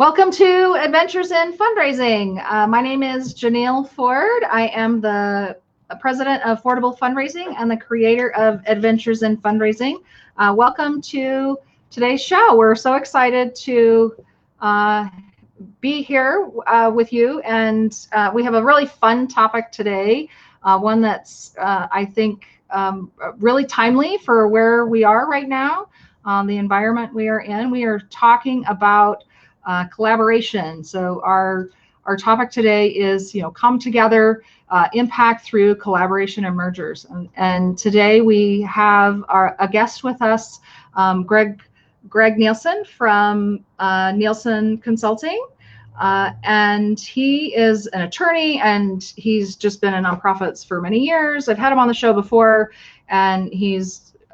Welcome to Adventures in Fundraising. My name is Janelle Ford. I am the president of Fordable Fundraising and the creator of Adventures in Fundraising. Welcome to today's show. We're so excited to be here with you, and we have a really fun topic today, one that's I think really timely for where we are right now, the environment we are in. We are talking about collaboration. So our topic today is, come together, impact through collaboration and mergers. And today we have a guest with us, Greg Nielsen from Nielsen Consulting. And he is an attorney, and he's just been in nonprofits for many years. I've had him on the show before, and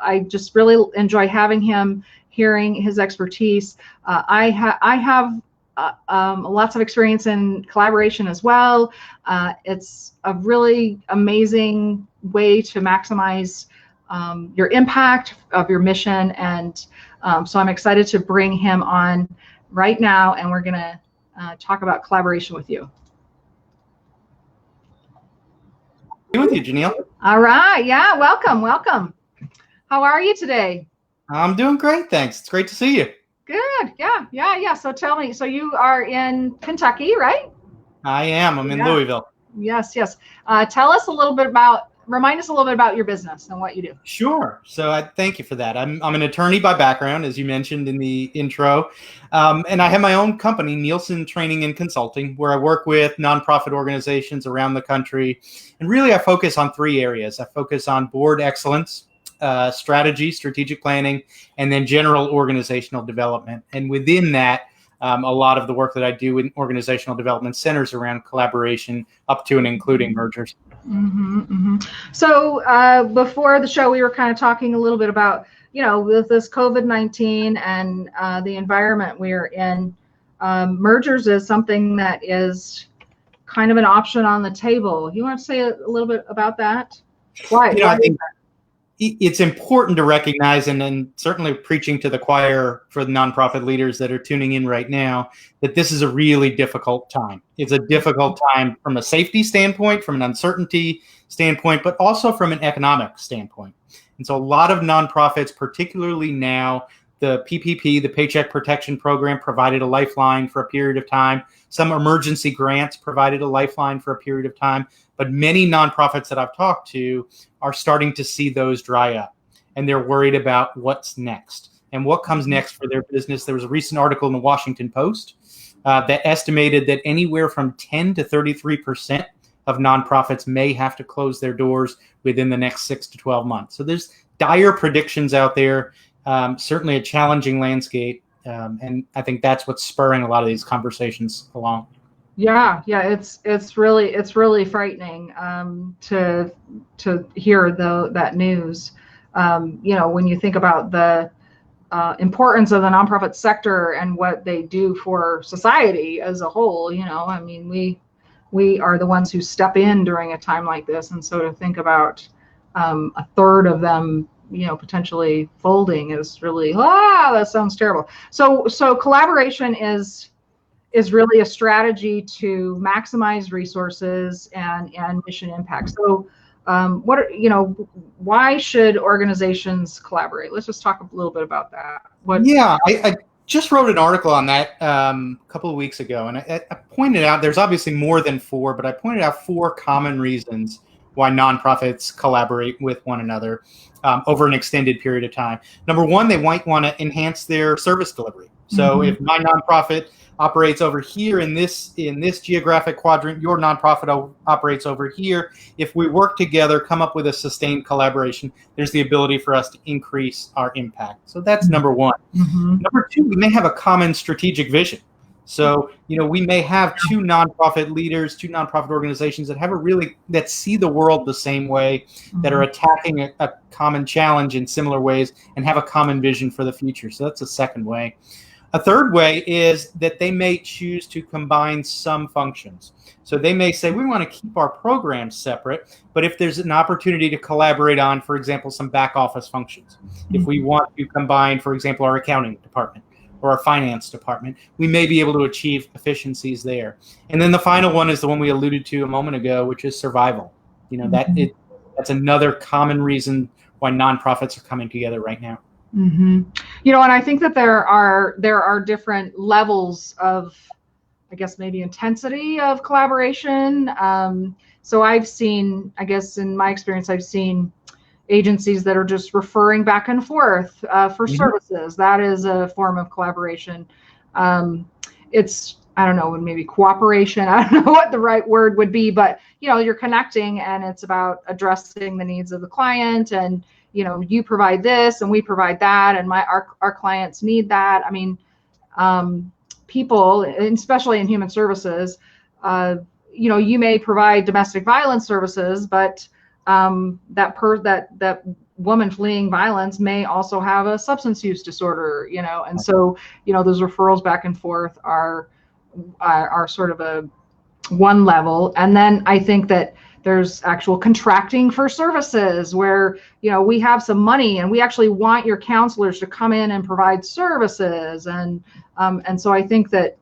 I just really enjoy having him, hearing his expertise. I have lots of experience in collaboration as well. It's a really amazing way to maximize your impact of your mission. And so I'm excited to bring him on right now, and we're going to talk about collaboration with you. With you, Janelle. All right. Yeah. Welcome. How are you today? I'm doing great, thanks. It's great to see you. Good. Yeah. So tell me, so you are in Kentucky, right? I am. I'm in Louisville. Yes. Remind us a little bit about your business and what you do. Sure. So I thank you for that. I'm an attorney by background, as you mentioned in the intro. And I have my own company, Nielsen Training and Consulting, where I work with nonprofit organizations around the country. And really, I focus on three areas. I focus on board excellence, strategy, strategic planning, and then general organizational development. And within that, a lot of the work that I do in organizational development centers around collaboration up to and including mergers. So before the show, we were kind of talking a little bit about, with this COVID-19 and the environment we're in, mergers is something that is kind of an option on the table. You want to say a little bit about that? Why? I think it's important to recognize, and certainly preaching to the choir for the nonprofit leaders that are tuning in right now, that this is a really difficult time. It's a difficult time from a safety standpoint, from an uncertainty standpoint, but also from an economic standpoint. And so a lot of nonprofits, particularly now, the PPP, the Paycheck Protection Program, provided a lifeline for a period of time. Some emergency grants provided a lifeline for a period of time. But many nonprofits that I've talked to are starting to see those dry up, and they're worried about what's next and what comes next for their business. There was a recent article in the Washington Post that estimated that anywhere from 10 to 33% of nonprofits may have to close their doors within the next 6 to 12 months. So there's dire predictions out there, certainly a challenging landscape. And I think that's what's spurring a lot of these conversations along. Yeah, it's really frightening to hear that news. When you think about the importance of the nonprofit sector and what they do for society as a whole, we are the ones who step in during a time like this, and so to think about a third of them, potentially folding is really that sounds terrible. So collaboration is really a strategy to maximize resources and mission impact. So why should organizations collaborate? Let's just talk a little bit about that. I just wrote an article on that a couple of weeks ago, and I pointed out there's obviously more than four, but I pointed out four common reasons why nonprofits collaborate with one another over an extended period of time. Number one, they might want to enhance their service delivery. So if my nonprofit operates over here in this geographic quadrant, your nonprofit operates over here. If we work together, come up with a sustained collaboration, there's the ability for us to increase our impact. So that's number one. Number two, we may have a common strategic vision. So, we may have two nonprofit leaders, two nonprofit organizations that see the world the same way, that are attacking a common challenge in similar ways and have a common vision for the future. So that's a second way. A third way is that they may choose to combine some functions. So they may say, we want to keep our programs separate, but if there's an opportunity to collaborate on, for example, some back office functions, if we want to combine, for example, our accounting department or our finance department, we may be able to achieve efficiencies there. And then the final one is the one we alluded to a moment ago, which is survival. That's another common reason why nonprofits are coming together right now. Mm-hmm. And I think that there are different levels of, I guess, maybe intensity of collaboration. So I've seen, I guess, in my experience, I've seen agencies that are just referring back and forth for services. That is a form of collaboration. It's, I don't know, maybe cooperation. I don't know what the right word would be, but you're connecting, and it's about addressing the needs of the client, and you provide this and we provide that, and our clients need that. I mean, people, especially in human services, you may provide domestic violence services, but that woman fleeing violence may also have a substance use disorder, and so those referrals back and forth are sort of a one level. And then I think that there's actual contracting for services where we have some money and we actually want your counselors to come in and provide services, and so I think that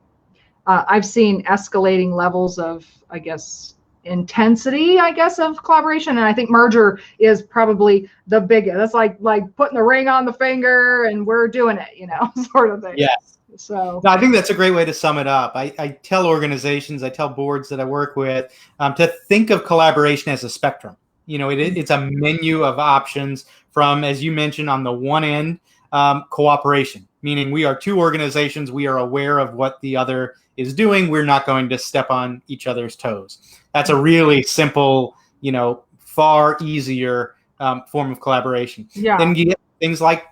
I've seen escalating levels of, I guess, intensity, of collaboration. And I think merger is probably the biggest. That's like putting the ring on the finger and we're doing it, sort of thing. Yes. So no, I think that's a great way to sum it up. I tell organizations, I tell boards that I work with to think of collaboration as a spectrum. It's a menu of options from, as you mentioned, on the one end, cooperation, meaning we are two organizations. We are aware of what the other is doing. We're not going to step on each other's toes. That's a really simple, far easier form of collaboration. Yeah. Then you get things like,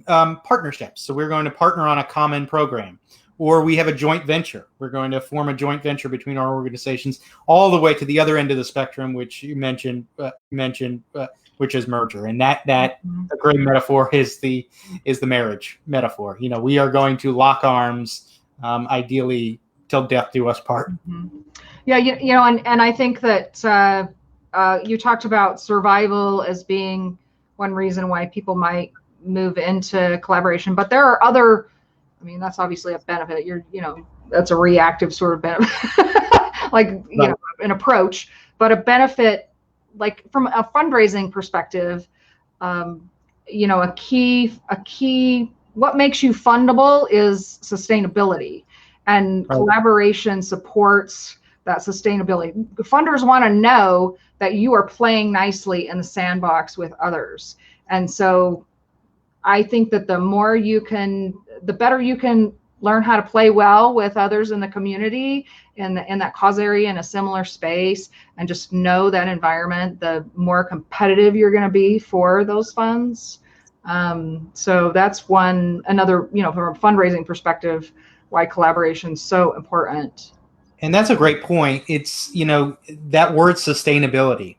partnerships. So we're going to partner on a common program, or we have a joint venture. We're going to form a joint venture between our organizations, all the way to the other end of the spectrum, which you mentioned, which is merger. And that a great metaphor is the marriage metaphor. We are going to lock arms, ideally till death do us part. Mm-hmm. Yeah, and I think that you talked about survival as being one reason why people might move into collaboration, but there are other, that's obviously a benefit. That's a reactive sort of benefit, like, an approach, but a benefit, like from a fundraising perspective, a key, what makes you fundable is sustainability, and collaboration supports that sustainability. Funders want to know that you are playing nicely in the sandbox with others. And so I think that the better you can learn how to play well with others in the community, in that cause area, in a similar space, and just know that environment, the more competitive you're going to be for those funds. So that's another, from a fundraising perspective, why collaboration is so important. And that's a great point. It's, that word sustainability,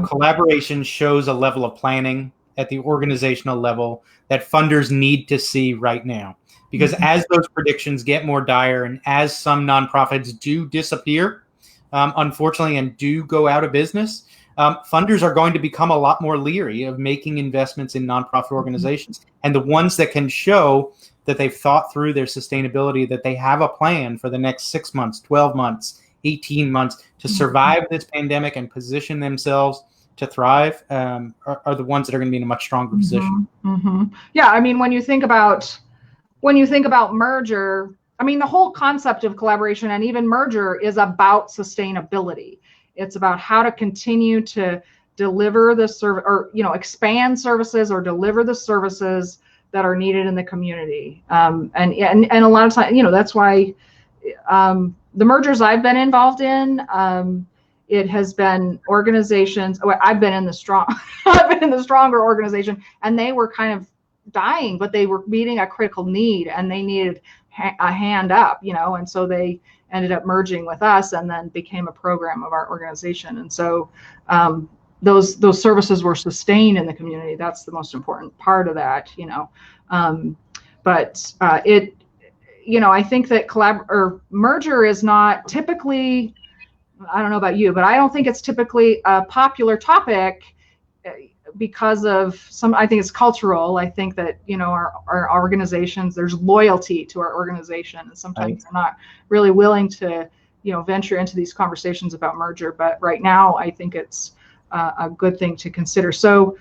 collaboration shows a level of planning at the organizational level that funders need to see right now. Because as those predictions get more dire, and as some nonprofits do disappear, unfortunately, and do go out of business, funders are going to become a lot more leery of making investments in nonprofit organizations. And the ones that can show that they've thought through their sustainability, that they have a plan for the next 6 months, 12 months, 18 months to survive this pandemic and position themselves to thrive, are the ones that are going to be in a much stronger position. Mm-hmm. Yeah, when you think about merger, the whole concept of collaboration and even merger is about sustainability. It's about how to continue to deliver the service, or expand services, or deliver the services that are needed in the community. And a lot of times, that's why the mergers I've been involved in, it has been organizations. I've been in the stronger organization, and they were kind of dying, but they were meeting a critical need, and they needed a hand up, and so they ended up merging with us, and then became a program of our organization. And so those services were sustained in the community. That's the most important part of that, but I think that merger is not typically, I don't know about you, but I don't think it's typically a popular topic because of I think it's cultural. I think that, our organizations, there's loyalty to our organization, and sometimes they're not really willing to, venture into these conversations about merger. But right now, I think it's a good thing to consider. So,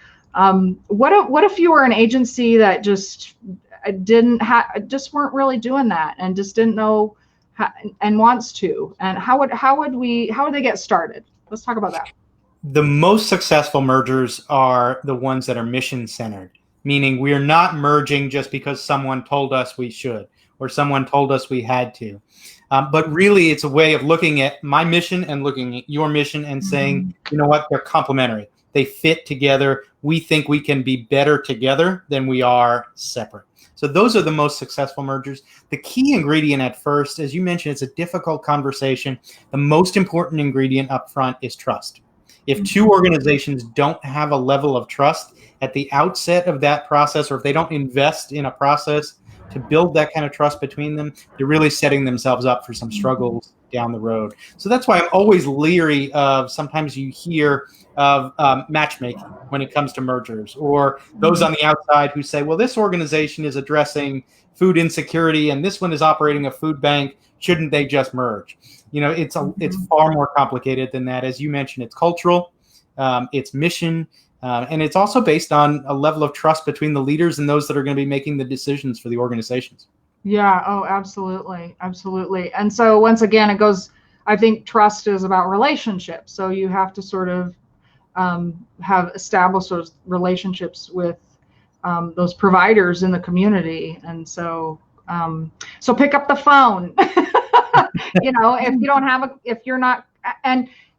what if you were an agency that just just weren't really doing that, and just didn't know how, and wants to, and how would they get started? Let's talk about that. The most successful mergers are the ones that are mission-centered, meaning we're not merging just because someone told us we should or someone told us we had to. But really, it's a way of looking at my mission and looking at your mission and saying, you know what, they're complementary. They fit together. We think we can be better together than we are separate. So those are the most successful mergers. The key ingredient at first, as you mentioned, it's a difficult conversation. The most important ingredient up front is trust. If two organizations don't have a level of trust at the outset of that process, or if they don't invest in a process to build that kind of trust between them, they're really setting themselves up for some struggles down the road. So that's why I'm always leery of, sometimes you hear of matchmaking when it comes to mergers, or those on the outside who say, well, this organization is addressing food insecurity and this one is operating a food bank. Shouldn't they just merge? It's far more complicated than that. As you mentioned, it's cultural, it's mission, and it's also based on a level of trust between the leaders and those that are going to be making the decisions for the organizations. Yeah. Oh, absolutely. Absolutely. And so once again, I think trust is about relationships. So you have to sort of have established those relationships with those providers in the community. And so pick up the phone. If you're not,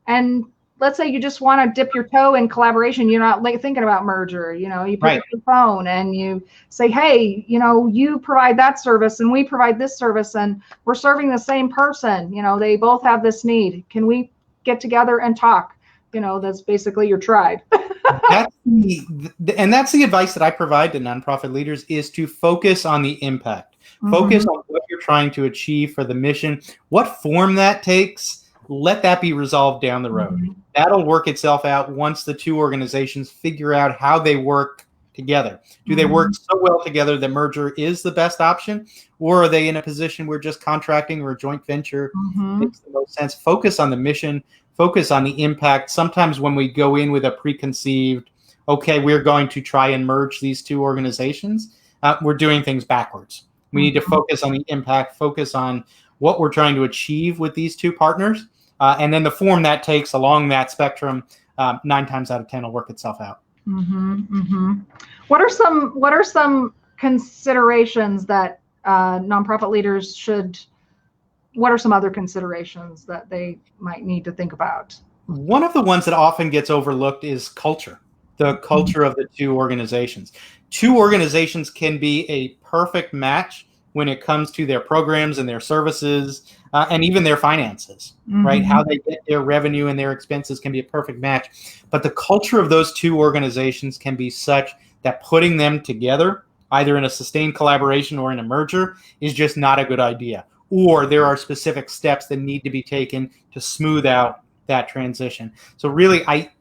and let's say you just want to dip your toe in collaboration, you're not thinking about merger, you pick up the phone and you say, hey, you provide that service and we provide this service and we're serving the same person, they both have this need. Can we get together and talk? That's basically your tribe. That's the advice that I provide to nonprofit leaders, is to focus on the impact. Focus on what you're trying to achieve for the mission. What form that takes, let that be resolved down the road. That'll work itself out once the two organizations figure out how they work together. Do they work so well together that merger is the best option? Or are they in a position where just contracting or a joint venture makes the most sense? Focus on the mission. Focus on the impact. Sometimes when we go in with a preconceived, okay, we're going to try and merge these two organizations, we're doing things backwards. We need to focus on the impact, focus on what we're trying to achieve with these two partners, and then the form that takes along that spectrum, 9 times out of 10 will work itself out. What are some considerations that nonprofit leaders should? What are some other considerations that they might need to think about? One of the ones that often gets overlooked is culture, the culture of the two organizations. Two organizations can be a perfect match when it comes to their programs and their services and even their finances, right? How they get their revenue and their expenses can be a perfect match. But the culture of those two organizations can be such that putting them together, either in a sustained collaboration or in a merger, is just not a good idea. Or there are specific steps that need to be taken to smooth out that transition. So really, I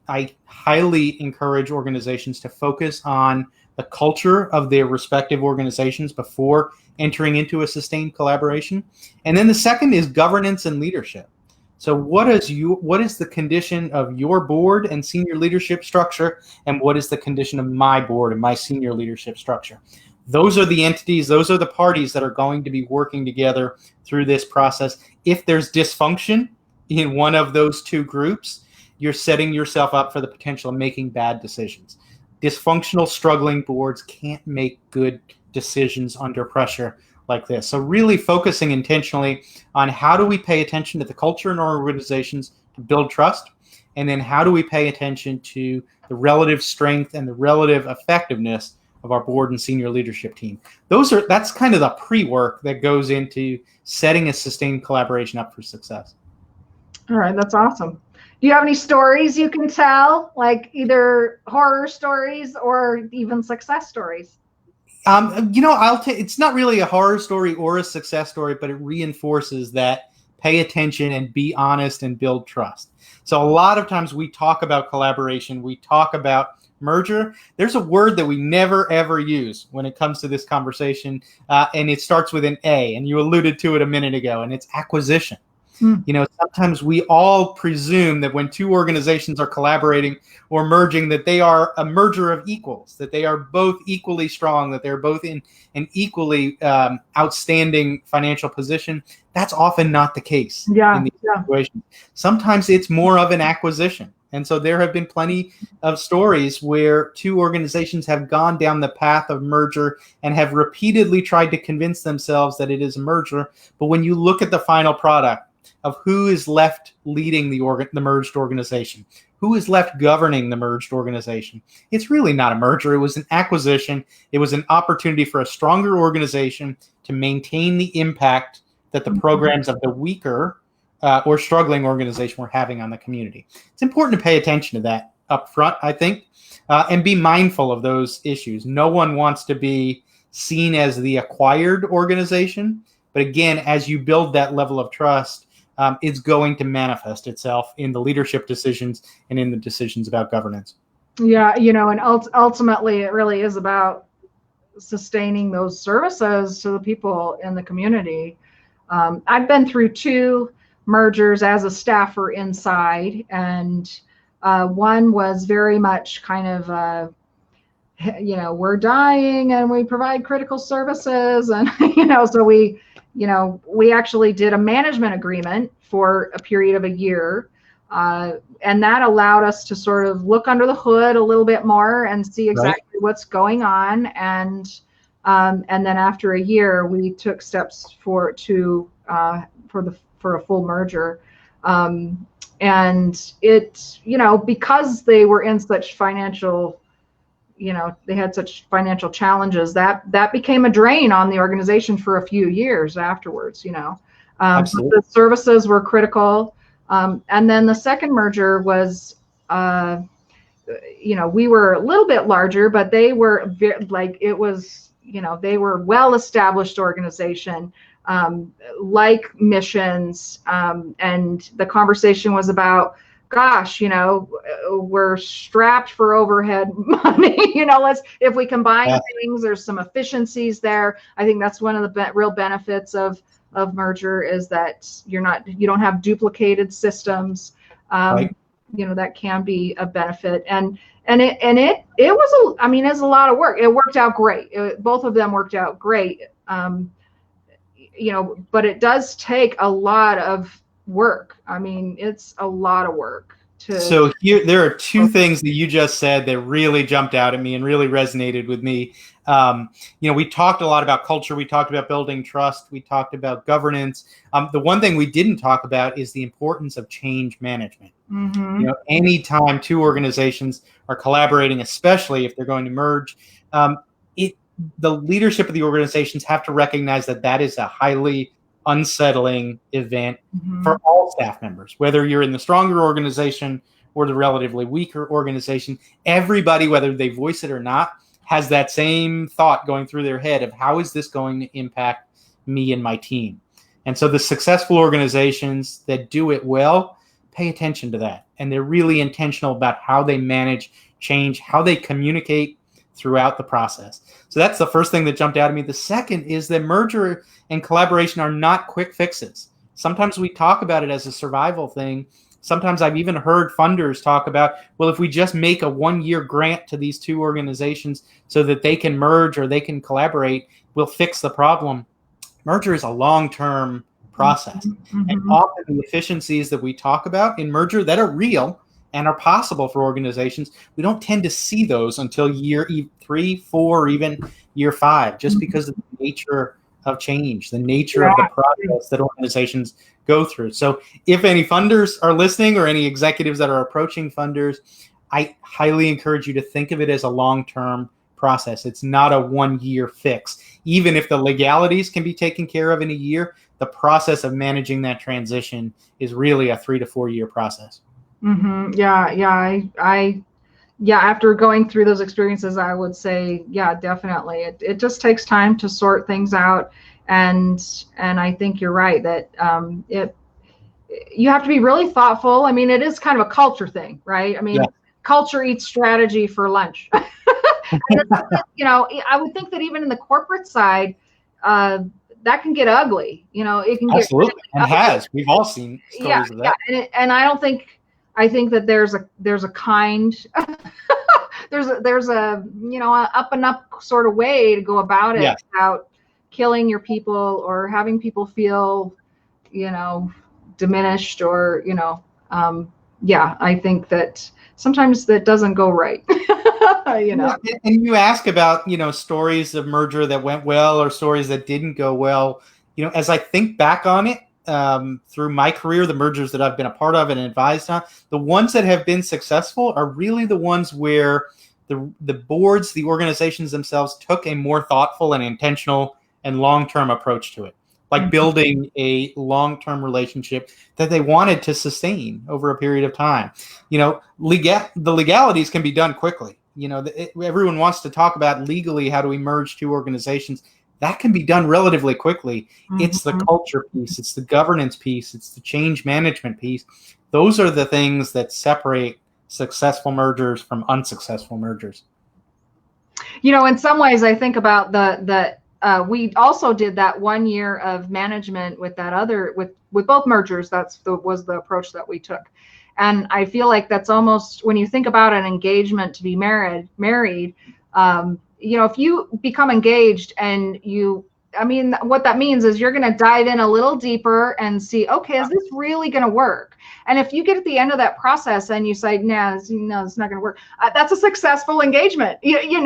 highly encourage organizations to focus on the culture of their respective organizations before entering into a sustained collaboration. And then the second is governance and leadership. So what is the condition of your board and senior leadership structure, and what is the condition of my board and my senior leadership structure? Those are the entities, those are the parties that are going to be working together through this process. If there's dysfunction in one of those two groups, you're setting yourself up for the potential of making bad decisions. Dysfunctional, struggling boards can't make good decisions under pressure like this. So really focusing intentionally on how do we pay attention to the culture in our organizations to build trust, and then how do we pay attention to the relative strength and the relative effectiveness of our board and senior leadership team. That's kind of the pre-work that goes into setting a sustained collaboration up for success. All right, that's awesome. Do you have any stories you can tell, like either horror stories or even success stories? It's not really a horror story or a success story, but it reinforces that pay attention and be honest and build trust. So a lot of times we talk about collaboration, we talk about merger, there's a word that we never, ever use when it comes to this conversation, and it starts with an A, and you alluded to it a minute ago, and it's acquisition. Sometimes we all presume that when two organizations are collaborating or merging, that they are a merger of equals, that they are both equally strong, that they're both in an equally outstanding financial position. That's often not the case in these situations. Sometimes it's more of an acquisition. And so there have been plenty of stories where two organizations have gone down the path of merger and have repeatedly tried to convince themselves that it is a merger. But when you look at the final product of who is left leading the merged organization, who is left governing the merged organization, it's really not a merger. It was an acquisition. It was an opportunity for a stronger organization to maintain the impact that the programs of the weaker or struggling organization were having on the community. It's important to pay attention to that up front, I think, and be mindful of those issues. No one wants to be seen as the acquired organization. But again, as you build that level of trust, it's going to manifest itself in the leadership decisions and in the decisions about governance. Yeah, and ultimately it really is about sustaining those services to the people in the community. I've been through 2 mergers as a staffer inside, and one was very much kind of, we're dying and we provide critical services, and so we actually did a management agreement for a period of a year, and that allowed us to sort of look under the hood a little bit more and see exactly what's going on. And then after a year, we took steps for a full merger. And it, because they were in such financial, they had such financial challenges, that became a drain on the organization for a few years afterwards, Absolutely. The services were critical. And then the second merger was, we were a little bit larger, but they were they were well-established organization, like missions. And the conversation was about, gosh, we're strapped for overhead money. If we combine things, there's some efficiencies there. I think that's one of the real benefits of merger, is that you don't have duplicated systems. That can be a benefit. And it was it's a lot of work. It worked out great. Both of them worked out great. But it does take a lot of work. It's a lot of work. So here, there are 2 things that you just said that really jumped out at me and really resonated with me. We talked a lot about culture. We talked about building trust. We talked about governance. The one thing we didn't talk about is the importance of change management. Mm-hmm. Anytime 2 organizations are collaborating, especially if they're going to merge, the leadership of the organizations have to recognize that is a highly unsettling event for all staff members, whether you're in the stronger organization or the relatively weaker organization. Everybody, whether they voice it or not, has that same thought going through their head of, how is this going to impact me and my team? And so the successful organizations that do it well pay attention to that. And they're really intentional about how they manage change, how they communicate throughout the process. So that's the first thing that jumped out at me. The second is that merger and collaboration are not quick fixes. Sometimes we talk about it as a survival thing. Sometimes I've even heard funders talk about, well, if we just make a 1-year grant to these 2 organizations so that they can merge or they can collaborate, we'll fix the problem. Merger is a long-term process. And often the efficiencies that we talk about in merger that are real and are possible for organizations, we don't tend to see those until year 3, 4, or even year 5, just because of the nature of change, the nature of the process that organizations go through. So if any funders are listening, or any executives that are approaching funders, I highly encourage you to think of it as a long-term process. It's not a 1-year fix. Even if the legalities can be taken care of in a year, the process of managing that transition is really a 3 to 4 year process. Mm-hmm. Yeah. After going through those experiences, I would say, yeah, definitely. It just takes time to sort things out. And I think you're right that you have to be really thoughtful. It is kind of a culture thing, right? culture eats strategy for lunch. I would think that even in the corporate side, that can get ugly. It can Absolutely. get And has. We've all seen yeah, stories of that. and I think that there's a kind there's a up and up sort of way to go about it Yes. without killing your people or having people feel diminished or I think that sometimes that doesn't go right. Yeah, and you ask about stories of merger that went well or stories that didn't go well. As I think back on it, through my career, the mergers that I've been a part of and advised on, the ones that have been successful are really the ones where the boards, the organizations themselves took a more thoughtful and intentional and long-term approach to it, like building a long-term relationship that they wanted to sustain over a period of time. The legalities can be done quickly. Everyone wants to talk about legally how do we merge two organizations. That can be done relatively quickly. It's the culture piece, it's the governance piece, it's the change management piece. Those are the things that separate successful mergers from unsuccessful mergers. In some ways, I think about we also did that 1 year of management with that other with both mergers. Was the approach that we took. And I feel like that's almost, when you think about an engagement to be married, if you become engaged and what that means is you're going to dive in a little deeper and see, okay, is this really going to work? And if you get at the end of that process and you say, no, it's not going to work, that's a successful engagement. If you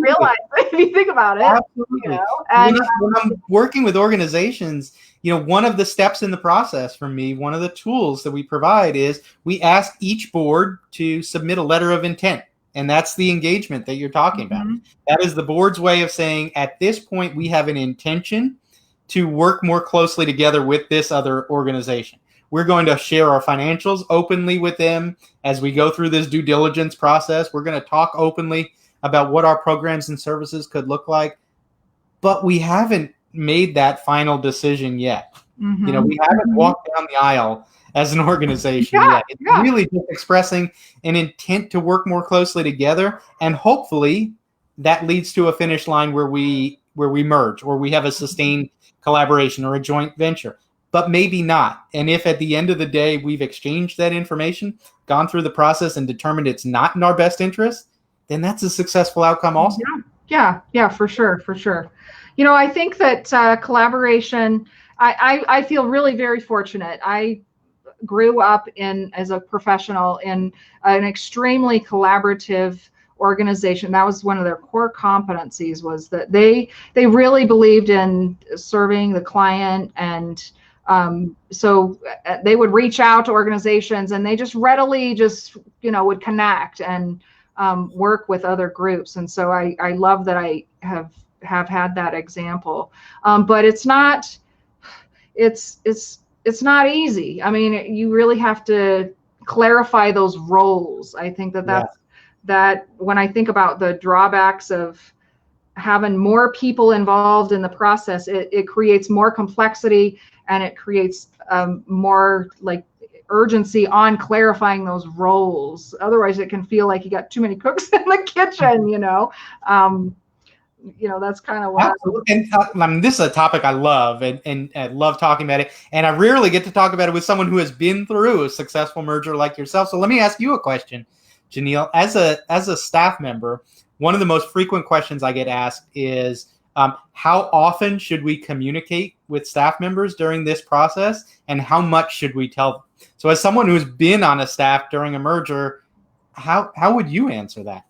realize, if you think about it. Absolutely. And when I'm working with organizations, one of the steps in the process for me, one of the tools that we provide is we ask each board to submit a letter of intent. And that's the engagement that you're talking about. That is the board's way of saying, at this point, we have an intention to work more closely together with this other organization. We're going to share our financials openly with them as we go through this due diligence process. We're going to talk openly about what our programs and services could look like. But we haven't made that final decision yet. We haven't walked down the aisle as an organization yet. It's really just expressing an intent to work more closely together, and hopefully that leads to a finish line where we merge or we have a sustained collaboration or a joint venture, but maybe not. And if at the end of the day we've exchanged that information, gone through the process and determined it's not in our best interest, then that's a successful outcome also. Yeah, for sure. I think that collaboration, I feel really very fortunate. I grew up as a professional in an extremely collaborative organization. That was one of their core competencies, was that they really believed in serving the client. And so they would reach out to organizations and they just readily would connect and work with other groups. And so I love that I have had that example. But it's not easy. You really have to clarify those roles. I think that when I think about the drawbacks of having more people involved in the process, it creates more complexity and it creates more urgency on clarifying those roles. Otherwise, it can feel like you got too many cooks in the kitchen. That's kind of what. Absolutely. And this is a topic I love, and I love talking about it. And I rarely get to talk about it with someone who has been through a successful merger like yourself. So let me ask you a question, Janelle. As a staff member, one of the most frequent questions I get asked is, how often should we communicate with staff members during this process, and how much should we tell them? So as someone who's been on a staff during a merger, how would you answer that?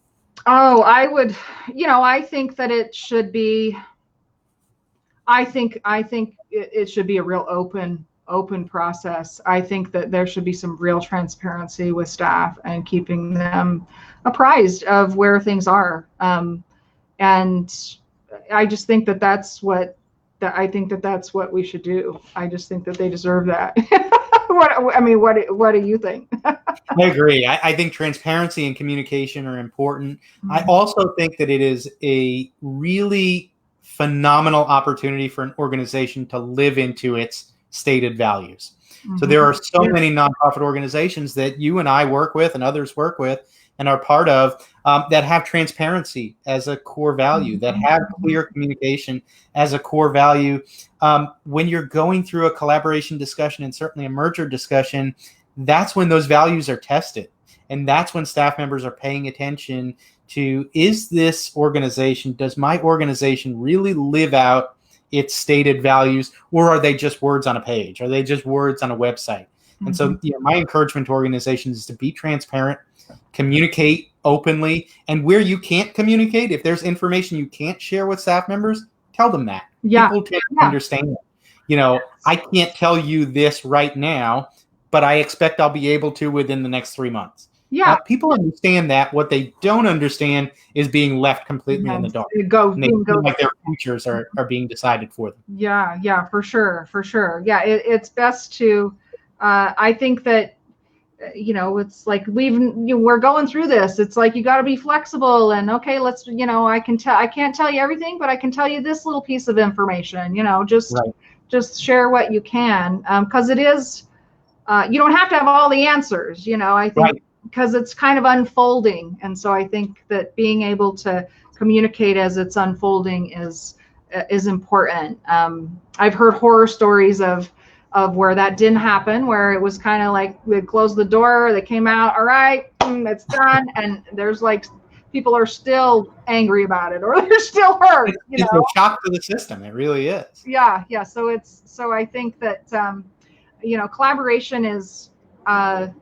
Oh, I would, I think that it should be, I think it should be a real open process. I think that there should be some real transparency with staff and keeping them apprised of where things are. And I just think that that's what we should do. I just think that they deserve that. What do you think? I agree. I think transparency and communication are important. I also think that it is a really phenomenal opportunity for an organization to live into its stated values. So there are so many nonprofit organizations that you and I work with and others work with and are part of, that have transparency as a core value, that have clear communication as a core value. When you're going through a collaboration discussion and certainly a merger discussion, that's when those values are tested. And that's when staff members are paying attention to, is this organization, does my organization really live out its stated values, or are they just words on a page? Are they just words on a website? And so my encouragement to organizations is to be transparent, communicate openly, and where you can't communicate, if there's information you can't share with staff members, tell them that. Yeah. People tend to understand. I can't tell you this right now, but I expect I'll be able to within the next 3 months. Yeah. People understand that. What they don't understand is being left completely in the dark. They feel like their futures are being decided for them. Yeah, for sure. Yeah, it's best to, I think that, it's like we're going through this. It's like, you got to be flexible and, okay, let's, I can't tell you everything, but I can tell you this little piece of information, just share what you can. Cause it is, you don't have to have all the answers, I think, because it's kind of unfolding. And so I think that being able to communicate as it's unfolding is important. I've heard horror stories of where that didn't happen, where it was kind of like they closed the door, they came out, all right, it's done. And there's like, people are still angry about it, or they're still hurt. It's a shock to the system. It really is. Yeah. So I think that, collaboration is, I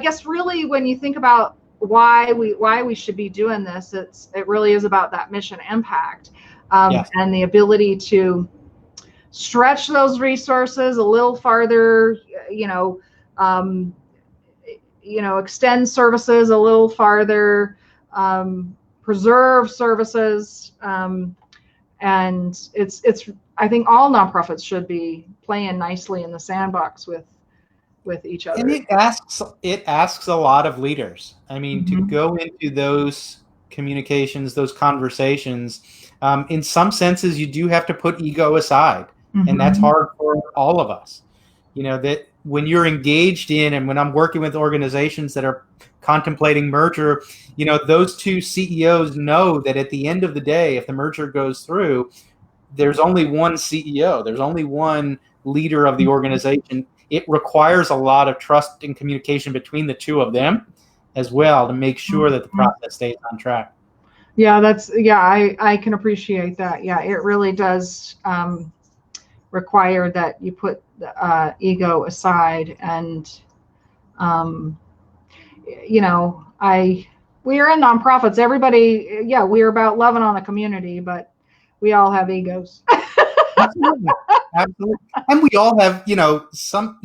guess really when you think about why we should be doing this, it really is about that mission impact, and the ability to stretch those resources a little farther, extend services a little farther, preserve services, and it's I think all nonprofits should be playing nicely in the sandbox with each other. And it asks a lot of leaders. I mean, to go into those communications, those conversations, in some senses, you do have to put ego aside. And that's hard for all of us. That when you're engaged in, and when I'm working with organizations that are contemplating merger, those two CEOs know that at the end of the day, if the merger goes through, there's only one CEO, there's only one leader of the organization. It requires a lot of trust and communication between the two of them as well to make sure that the process stays on track. Yeah, I can appreciate that. Yeah, it really does require that you put ego aside. And, we are in nonprofits. Everybody, we're about loving on the community, but we all have egos. Absolutely. And we all have, some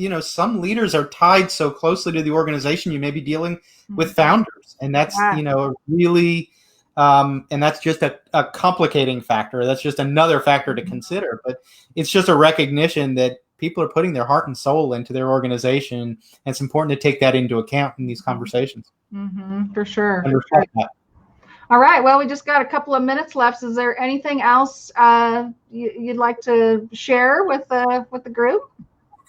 leaders are tied so closely to the organization. You may be dealing with founders, and that's, really, and that's just a complicating factor. That's just another factor to consider, but it's just a recognition that people are putting their heart and soul into their organization. And it's important to take that into account in these conversations. For sure. And reflect that. All right. Well, we just got a couple of minutes left. Is there anything else you'd like to share with the group?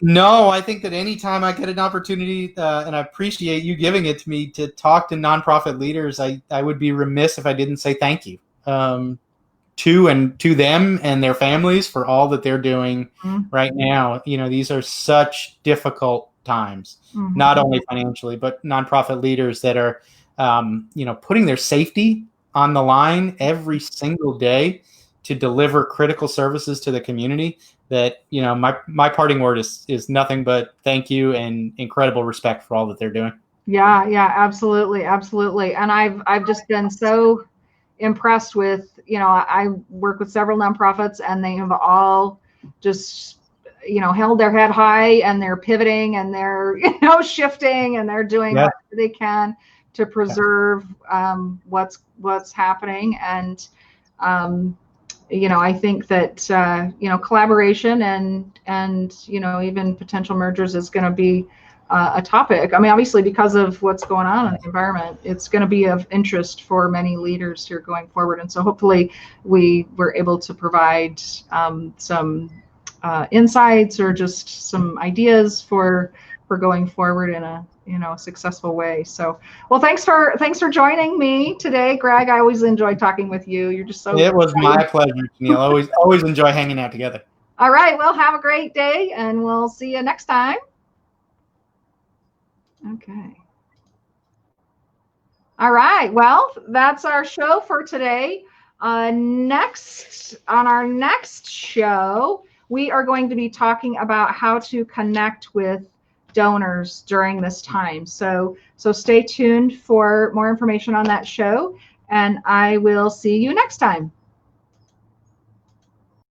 No, I think that anytime I get an opportunity, and I appreciate you giving it to me, to talk to nonprofit leaders, I would be remiss if I didn't say thank you to them and their families for all that they're doing right now. These are such difficult times, not only financially, but nonprofit leaders that are putting their safety on the line every single day to deliver critical services to the community. That, my parting word is nothing but thank you and incredible respect for all that they're doing. Yeah, absolutely. And I've just been so impressed with, I work with several nonprofits, and they have all just, held their head high, and they're pivoting, and they're, shifting, and they're doing what they can to preserve what's happening. And, I think that, collaboration and, even potential mergers is going to be a topic. I mean, obviously, because of what's going on in the environment, it's going to be of interest for many leaders here going forward. And so hopefully we were able to provide some insights or just some ideas for going forward in a successful way. So, well, thanks for joining me today, Greg. I always enjoy talking with you. You're just so. It was my pleasure, Neil. Always enjoy hanging out together. All right. Well, have a great day, and we'll see you next time. Okay. All right. Well, that's our show for today. Next, on our next show, we are going to be talking about how to connect with donors during this time. So stay tuned for more information on that show, and I will see you next time.